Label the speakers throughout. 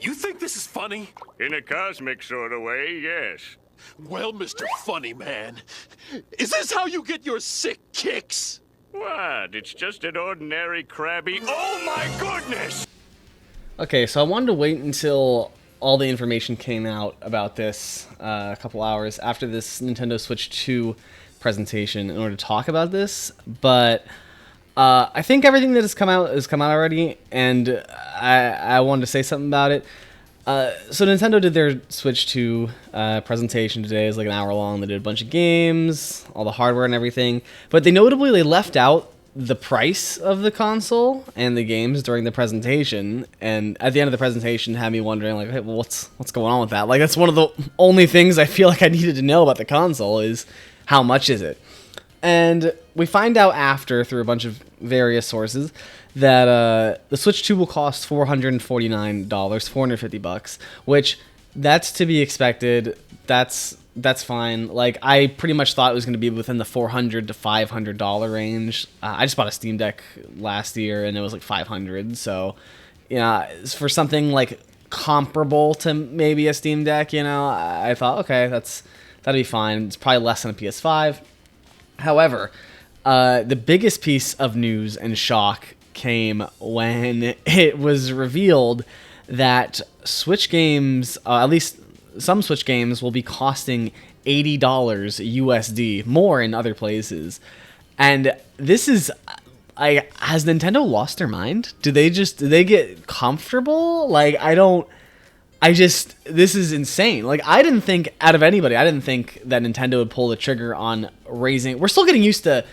Speaker 1: You think this is funny?
Speaker 2: In a cosmic sort of way, yes.
Speaker 1: Well, Mr. Funny Man, is this how you get your sick kicks?
Speaker 2: What? It's just an ordinary Krabby. Oh my goodness!
Speaker 3: Okay, so I wanted to wait until all the information came out about this a couple hours after this Nintendo Switch 2 presentation in order to talk about this, but I think everything that has come out already, and I wanted to say something about it. So Nintendo did their Switch 2 presentation today. It was like an hour long. They did a bunch of games, all the hardware and everything, but they left out the price of the console and the games during the presentation, and at the end of the presentation had me wondering, like, hey, well, what's going on with that? Like, that's one of the only things I feel like I needed to know about the console is how much is it. And we find out after, through a bunch of various sources, that the Switch 2 will cost $449, $450, which that's to be expected. That's fine. Like, I pretty much thought it was going to be within the $400 to $500 range. I just bought a Steam Deck last year, and it was like $500. So, yeah, for something like comparable to maybe a Steam Deck, I thought, okay, that'd be fine. It's probably less than a PS5. However, the biggest piece of news and shock came when it was revealed that Switch games, at least some Switch games, will be costing $80 USD, more in other places. And this is, has Nintendo lost their mind? Do they get comfortable? Like, this is insane. Like, I didn't think, out of anybody, I didn't think that Nintendo would pull the trigger on raising. We're still getting used to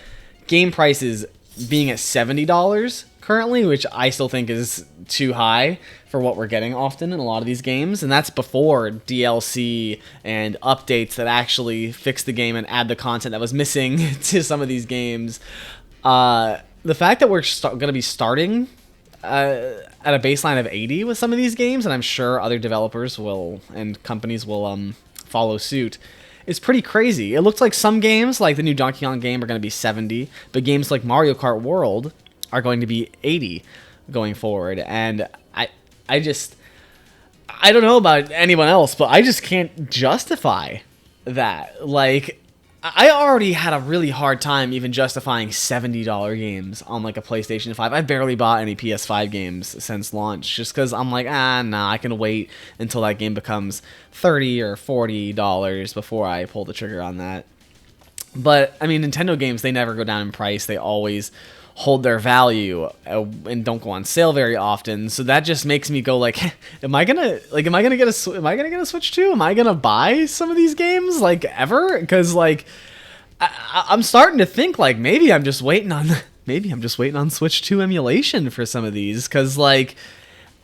Speaker 3: game prices being at $70 currently, which I still think is too high for what we're getting often in a lot of these games. And that's before DLC and updates that actually fix the game and add the content that was missing to some of these games. The fact that we're going to be starting at a baseline of 80 with some of these games, and I'm sure other developers will and companies will follow suit, is pretty crazy. It looks like some games, like the new Donkey Kong game, are going to be 70, but games like Mario Kart World are going to be 80 going forward. And I don't know about anyone else, but I just can't justify that. Like, I already had a really hard time even justifying $70 games on like a PlayStation 5. I barely bought any PS5 games since launch just because I'm like, I can wait until that game becomes $30 or $40 before I pull the trigger on that. But, I mean, Nintendo games, they never go down in price. They always hold their value and don't go on sale very often. So that just makes me go like, am I gonna get a Switch 2? Am I gonna buy some of these games like ever? Because like I'm starting to think like maybe I'm just waiting on Switch 2 emulation for some of these, because like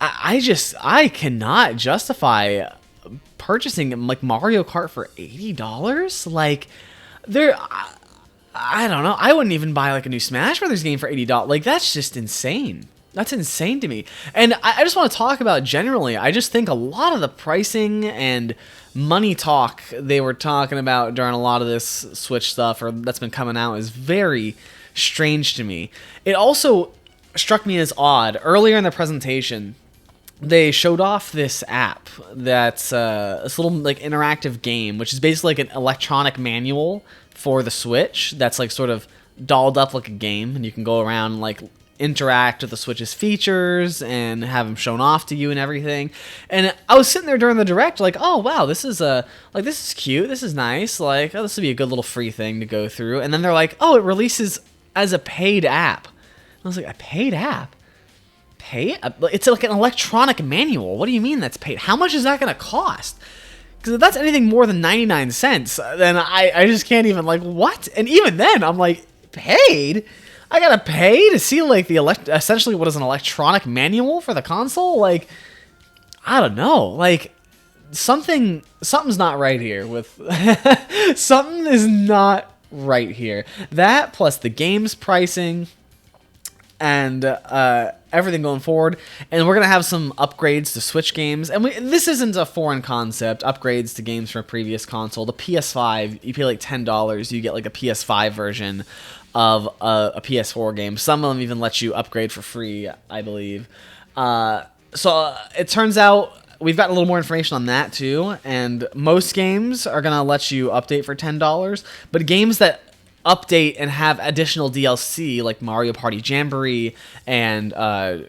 Speaker 3: I cannot justify purchasing like Mario Kart for $80. Like, I don't know. I wouldn't even buy like a new Smash Brothers game for $80. Like, that's just insane. That's insane to me. And I just want to talk about generally. I just think a lot of the pricing and money talk they were talking about during a lot of this Switch stuff or that's been coming out is very strange to me. It also struck me as odd. Earlier in the presentation, they showed off this app that's this little like interactive game, which is basically like an electronic manual for the Switch that's like sort of dolled up like a game, and you can go around and like interact with the Switch's features and have them shown off to you and everything. And I was sitting there during the direct like, oh wow, this is cute, this is nice, like, oh, this would be a good little free thing to go through. And then they're like, oh, it releases as a paid app. And I was like, a paid app? It's like an electronic manual. What do you mean that's paid? How much is that going to cost? Because if that's anything more than 99 cents, then I just can't even, like, what? And even then, I'm like, paid? I gotta pay to see, like, essentially what is an electronic manual for the console? Like, I don't know. Like, something's not right here with... something is not right here. That, plus the game's pricing, and everything going forward, and we're gonna have some upgrades to Switch games. And this isn't a foreign concept. Upgrades to games from a previous console. The PS5, you pay like $10, you get like a PS5 version of a PS4 game. Some of them even let you upgrade for free, I believe. So it turns out we've got a little more information on that too, and most games are gonna let you update for $10, but games that update and have additional DLC like Mario Party Jamboree and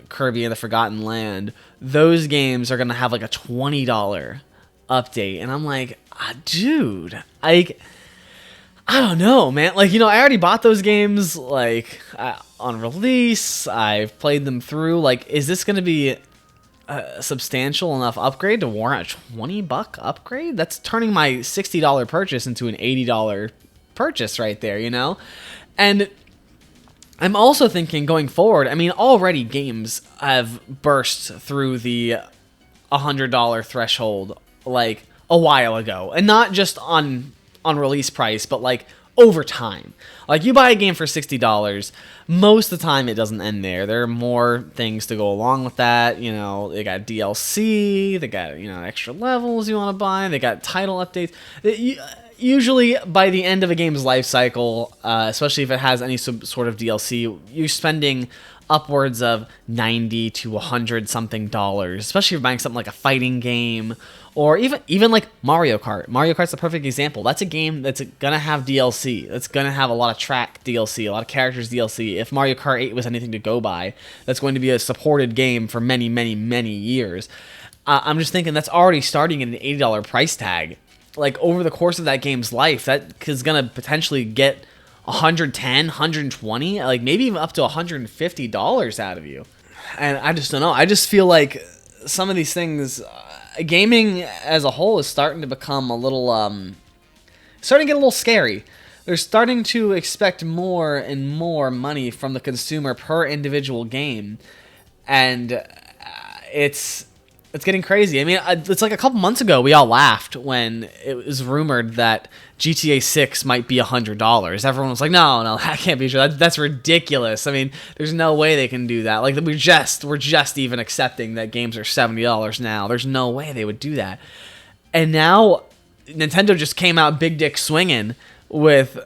Speaker 3: Kirby and the Forgotten Land, those games are gonna have like a $20 update, and I'm like, dude, I don't know, man. Like, you know, I already bought those games, like, on release. I've played them through. Like, is this going to be a substantial enough upgrade to warrant a $20 upgrade? That's turning my $60 purchase into an $80 purchase right there, you know? And I'm also thinking going forward, I mean, already games have burst through the $100 threshold, like, a while ago. And not just on release price, but like over time. Like, you buy a game for $60, most of the time it doesn't end there. There are more things to go along with that. You know, they got DLC, they got, you know, extra levels you want to buy, they got title updates. Usually by the end of a game's life cycle, especially if it has any sort of DLC, you're spending upwards of $90 to $100 something, especially if you're buying something like a fighting game, or even like Mario Kart. Mario Kart's the perfect example. That's a game that's gonna have DLC. That's gonna have a lot of track DLC, a lot of characters DLC. If Mario Kart 8 was anything to go by, that's going to be a supported game for many, many, many years. I'm just thinking that's already starting at an $80 price tag. Like, over the course of that game's life, that is gonna potentially get $110, $120, like maybe even up to $150 out of you. And I just don't know. I just feel like some of these things, gaming as a whole is starting to become a little, starting to get a little scary. They're starting to expect more and more money from the consumer per individual game. And it's getting crazy. I mean, it's like a couple months ago, we all laughed when it was rumored that GTA 6 might be $100. Everyone was like, no, that can't be true. That's ridiculous. I mean, there's no way they can do that. Like, we're just even accepting that games are $70 now. There's no way they would do that. And now Nintendo just came out big dick swinging with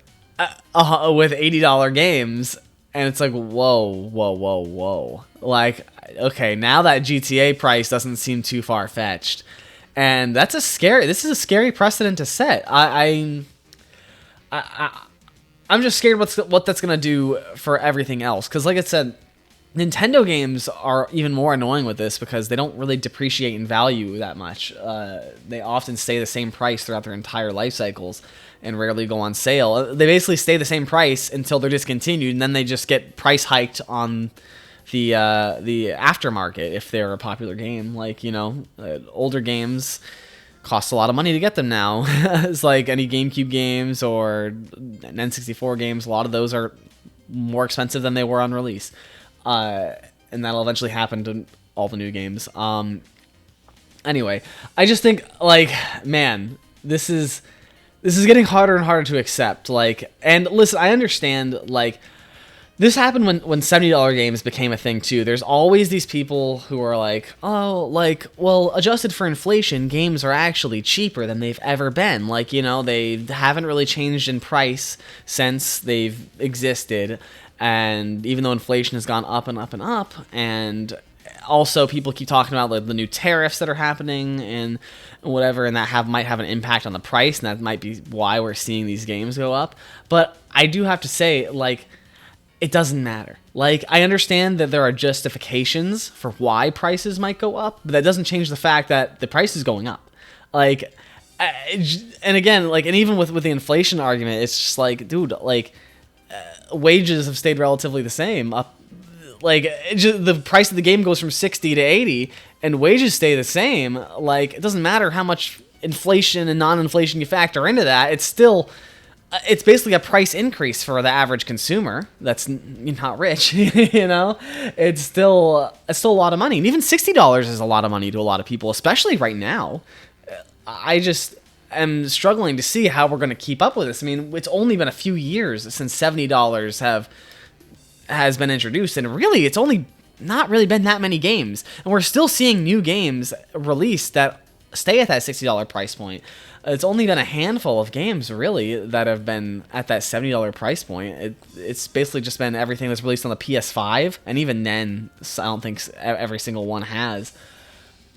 Speaker 3: $80 games. And it's like, whoa. Like, okay, now that GTA price doesn't seem too far-fetched. And this is a scary precedent to set. I'm just scared what that's going to do for everything else. Because like I said, Nintendo games are even more annoying with this because they don't really depreciate in value that much. They often stay the same price throughout their entire life cycles and rarely go on sale. They basically stay the same price until they're discontinued, and then they just get price hiked on the aftermarket if they're a popular game. Like, you know, older games cost a lot of money to get them now. It's like any GameCube games or N64 games. A lot of those are more expensive than they were on release. And that'll eventually happen to all the new games. Anyway, I just think, like, man, this is getting harder and harder to accept. Like, and listen, I understand, like, this happened when $70 games became a thing too. There's always these people who are like, oh, like, well, adjusted for inflation, games are actually cheaper than they've ever been. Like, you know, they haven't really changed in price since they've existed. And even though inflation has gone up and up and up, and also people keep talking about like the new tariffs that are happening and whatever, and that might have an impact on the price, and that might be why we're seeing these games go up. But I do have to say, like, it doesn't matter. Like, I understand that there are justifications for why prices might go up, but that doesn't change the fact that the price is going up. Like, and again, like, and even with the inflation argument, it's just like, dude, like, wages have stayed relatively the same. Like, the price of the game goes from 60 to 80, and wages stay the same. Like, it doesn't matter how much inflation and non-inflation you factor into that. It's basically a price increase for the average consumer that's not rich. You know, it's still a lot of money, and even $60 is a lot of money to a lot of people, especially right now. I just am struggling to see how we're going to keep up with this. I mean, it's only been a few years since $70 has been introduced, and really, it's only not really been that many games, and we're still seeing new games released that stay at that $60 price point. It's only been a handful of games, really, that have been at that $70 price point. It's basically just been everything that's released on the PS5, and even then, I don't think every single one has.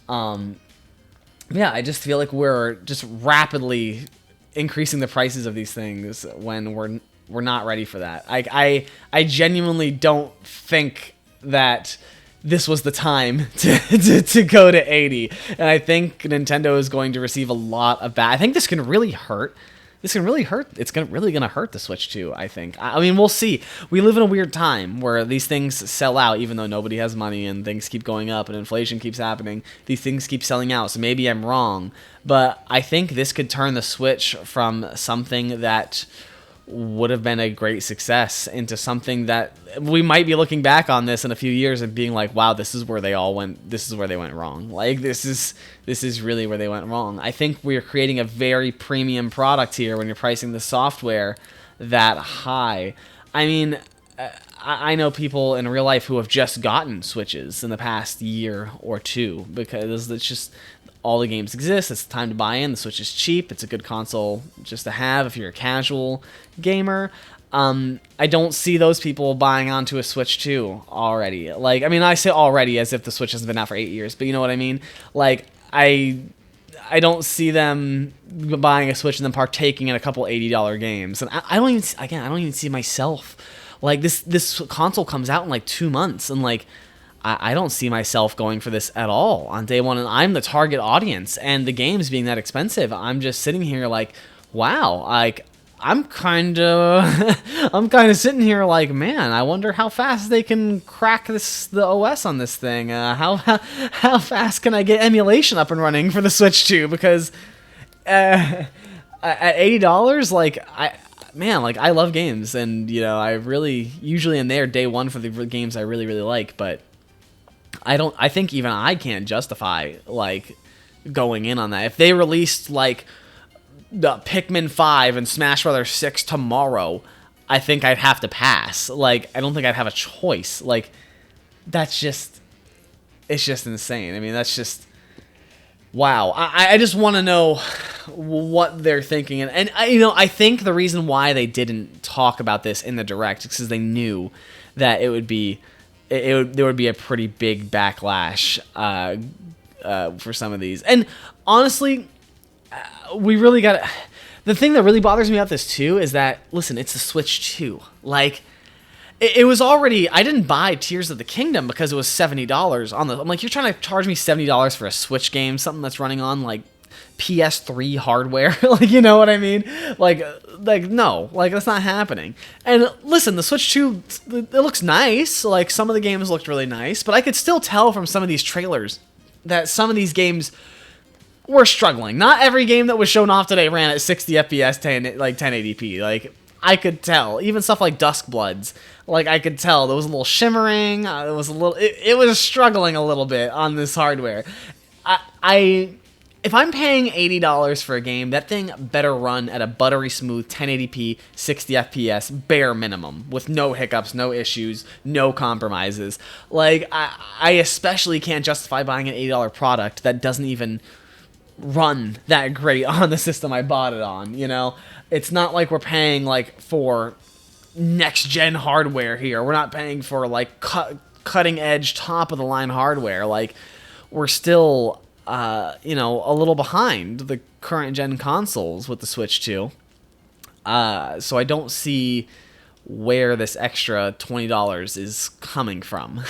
Speaker 3: Yeah, I just feel like we're just rapidly increasing the prices of these things when we're not ready for that. I genuinely don't think that this was the time to go to 80. And I think Nintendo is going to receive a lot of I think this can really hurt. This can really hurt. It's really going to hurt the Switch 2, I think. I mean, we'll see. We live in a weird time where these things sell out even though nobody has money and things keep going up and inflation keeps happening. These things keep selling out, so maybe I'm wrong. But I think this could turn the Switch from something that would have been a great success into something that we might be looking back on this in a few years and being like, wow, this is where they went wrong. Like, this is really where they went wrong. I think we're creating a very premium product here when you're pricing the software that high. I mean, I know people in real life who have just gotten Switches in the past year or two because it's just all the games exist. It's time to buy in. The Switch is cheap. It's a good console just to have if you're a casual gamer. I don't see those people buying onto a Switch 2 already. Like, I mean, I say already as if the Switch hasn't been out for 8 years, but you know what I mean? Like, I don't see them buying a Switch and then partaking in a couple $80 games. And I don't even see myself. Like, this console comes out in like 2 months, and like, I don't see myself going for this at all on day one, and I'm the target audience, and the games being that expensive, I'm just sitting here like, wow, like, I'm kind of sitting here like, man, I wonder how fast they can crack the OS on this thing. How fast can I get emulation up and running for the Switch 2? Because at $80, like, I love games, and you know, I really usually am there day one for the games I really, really like, but I think even I can't justify like going in on that. If they released like the Pikmin 5 and Smash Brothers 6 tomorrow, I think I'd have to pass. Like, I don't think I'd have a choice. Like, it's just insane. I mean, that's just, wow. I just want to know what they're thinking. And I think the reason why they didn't talk about this in the Direct is because they knew that there would be a pretty big backlash for some of these. And honestly, we really got the thing that really bothers me about this too is that, listen, it's a Switch 2. Like, it was already, I didn't buy Tears of the Kingdom because it was $70 on I'm like, you're trying to charge me $70 for a Switch game, something that's running on like PS3 hardware. Like, you know what I mean? Like no, like, that's not happening. And listen, the Switch 2, it looks nice. Like, some of the games looked really nice, but I could still tell from some of these trailers that some of these games were struggling. Not every game that was shown off today ran at 60 FPS, 1080p. Like, I could tell. Even stuff like Duskbloods, like, I could tell there was a little shimmering. It was struggling a little bit on this hardware. If I'm paying $80 for a game, that thing better run at a buttery smooth 1080p, 60 FPS, bare minimum, with no hiccups, no issues, no compromises. Like, I especially can't justify buying an $80 product that doesn't even run that great on the system I bought it on, you know? It's not like we're paying, like, for next-gen hardware here. We're not paying for, like, cutting-edge, top-of-the-line hardware. Like, we're still a little behind the current gen consoles with the Switch 2. So I don't see where this extra $20 is coming from.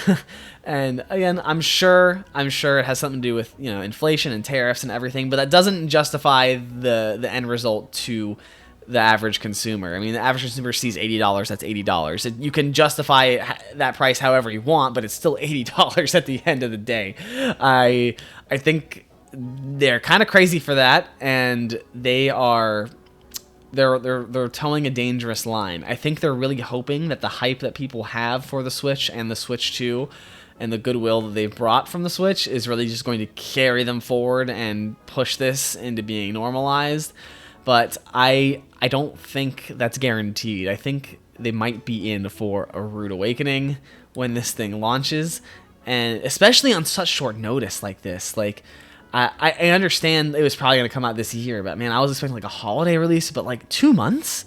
Speaker 3: And again, I'm sure it has something to do with, inflation and tariffs and everything, but that doesn't justify the end result to the average consumer. I mean, the average consumer sees $80, that's $80. You can justify that price however you want, but it's still $80 at the end of the day. I think they're kind of crazy for that, and they're towing a dangerous line. I think they're really hoping that the hype that people have for the Switch and the Switch 2 and the goodwill that they've brought from the Switch is really just going to carry them forward and push this into being normalized. But I don't think that's guaranteed. I think they might be in for a rude awakening when this thing launches, and especially on such short notice like this. Like, I understand it was probably going to come out this year, but man, I was expecting like a holiday release, but like 2 months?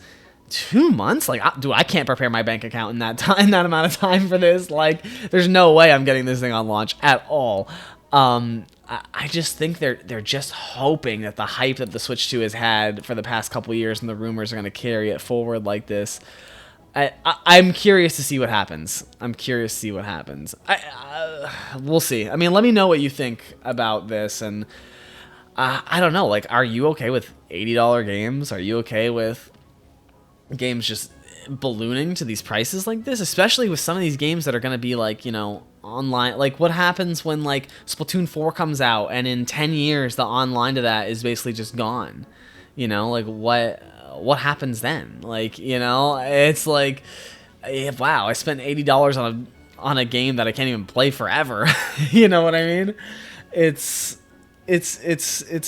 Speaker 3: 2 months? Like, I can't prepare my bank account in that time, that amount of time for this. Like, there's no way I'm getting this thing on launch at all. I just think they're just hoping that the hype that the Switch 2 has had for the past couple years and the rumors are going to carry it forward like this. I'm curious to see what happens. We'll see. I mean, let me know what you think about this. And I don't know. Like, are you okay with $80 games? Are you okay with games just ballooning to these prices like this? Especially with some of these games that are going to be like, online. Like, what happens when like Splatoon 4 comes out and in 10 years the online to that is basically just gone? Like what happens then? Like, it's like, wow, I spent $80 on a game that I can't even play forever. You know what I mean? It's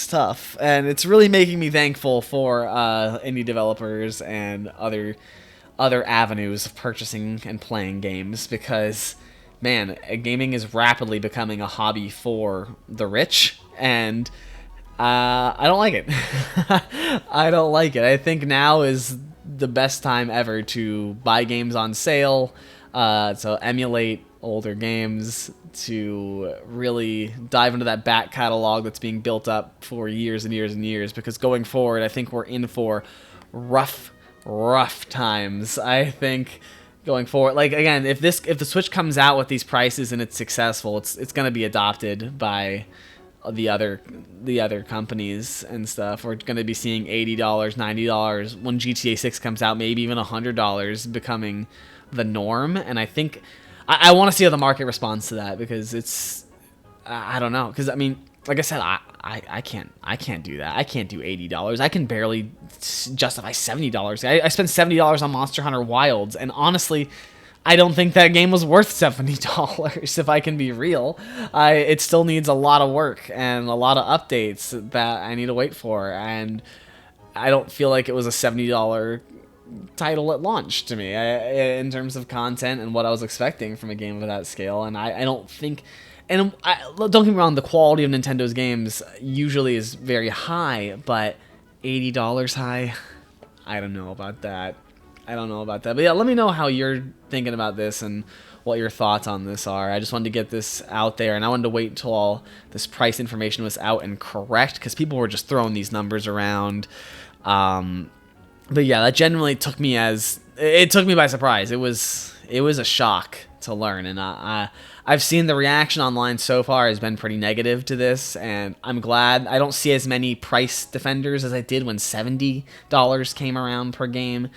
Speaker 3: tough, and it's really making me thankful for indie developers and other avenues of purchasing and playing games, because man, gaming is rapidly becoming a hobby for the rich, and I don't like it. I don't like it. I think now is the best time ever to buy games on sale, to emulate older games, to really dive into that back catalog that's being built up for years and years and years, because going forward, I think we're in for rough times. I think going forward, like, again, if the Switch comes out with these prices and it's successful, it's going to be adopted by the other companies and stuff. We're going to be seeing $80, $90 when GTA 6 comes out, maybe even $100 becoming the norm. And I think I want to see how the market responds to that, because it's I don't know, because I mean, like I said, I can't do that. I can't do $80. I can barely justify $70. I spent $70 on Monster Hunter Wilds, and honestly, I don't think that game was worth $70, if I can be real. It still needs a lot of work and a lot of updates that I need to wait for, and I don't feel like it was a $70 title at launch to me, in terms of content and what I was expecting from a game of that scale. And I don't think, and don't get me wrong, the quality of Nintendo's games usually is very high, but $80 high, I don't know about that. But yeah, let me know how you're thinking about this and what your thoughts on this are. I just wanted to get this out there, and I wanted to wait until all this price information was out and correct, because people were just throwing these numbers around. But yeah, that genuinely took me by surprise. It was a shock to learn, and I've seen the reaction online so far has been pretty negative to this, and I'm glad. I don't see as many price defenders as I did when $70 came around per game.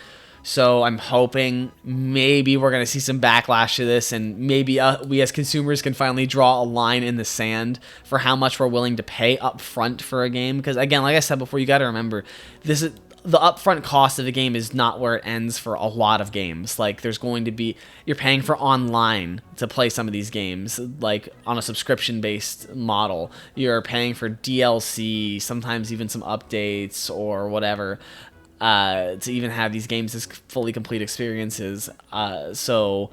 Speaker 3: So I'm hoping maybe we're going to see some backlash to this, and maybe we as consumers can finally draw a line in the sand for how much we're willing to pay up front for a game. Because again, like I said before, you got to remember, this is the upfront cost of the game is not where it ends for a lot of games. Like, there's going to be, you're paying for online to play some of these games, like on a subscription-based model. You're paying for DLC, sometimes even some updates or whatever, to even have these games as fully complete experiences. So,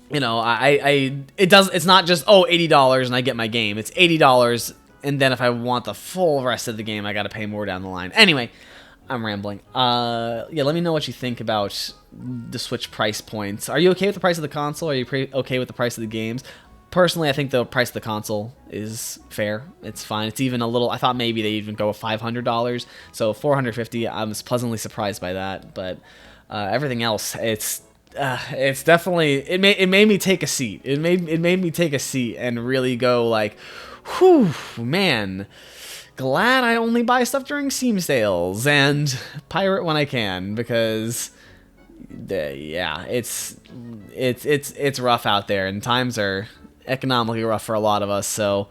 Speaker 3: it's not just, $80 and I get my game. It's $80, and then if I want the full rest of the game, I got to pay more down the line. Anyway, I'm rambling. Yeah, let me know what you think about the Switch price points. Are you okay with the price of the console? Are you okay with the price of the games? Personally, I think the price of the console is fair. It's fine. It's even a little, I thought maybe they even go with $500. So $450, I was pleasantly surprised by that. But everything else, it's definitely, it made me take a seat. It made me take a seat and really go like, whew, man, glad I only buy stuff during Steam sales and pirate when I can, because yeah, it's rough out there, and times are economically rough for a lot of us. So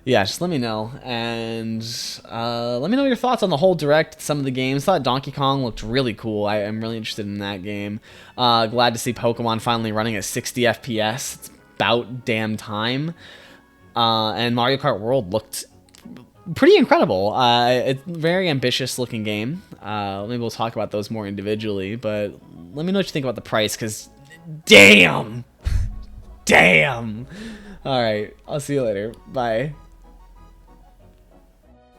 Speaker 3: yeah, just let me know, and let me know your thoughts on the whole Direct, some of the games. Thought Donkey Kong looked really cool. I am really interested in that game. Glad to see Pokemon finally running at 60 FPS. It's about damn time. And Mario Kart World looked pretty incredible. It's a very ambitious looking game. Maybe we'll talk about those more individually, but let me know what you think about the price, because damn. All right, I'll see you later. Bye.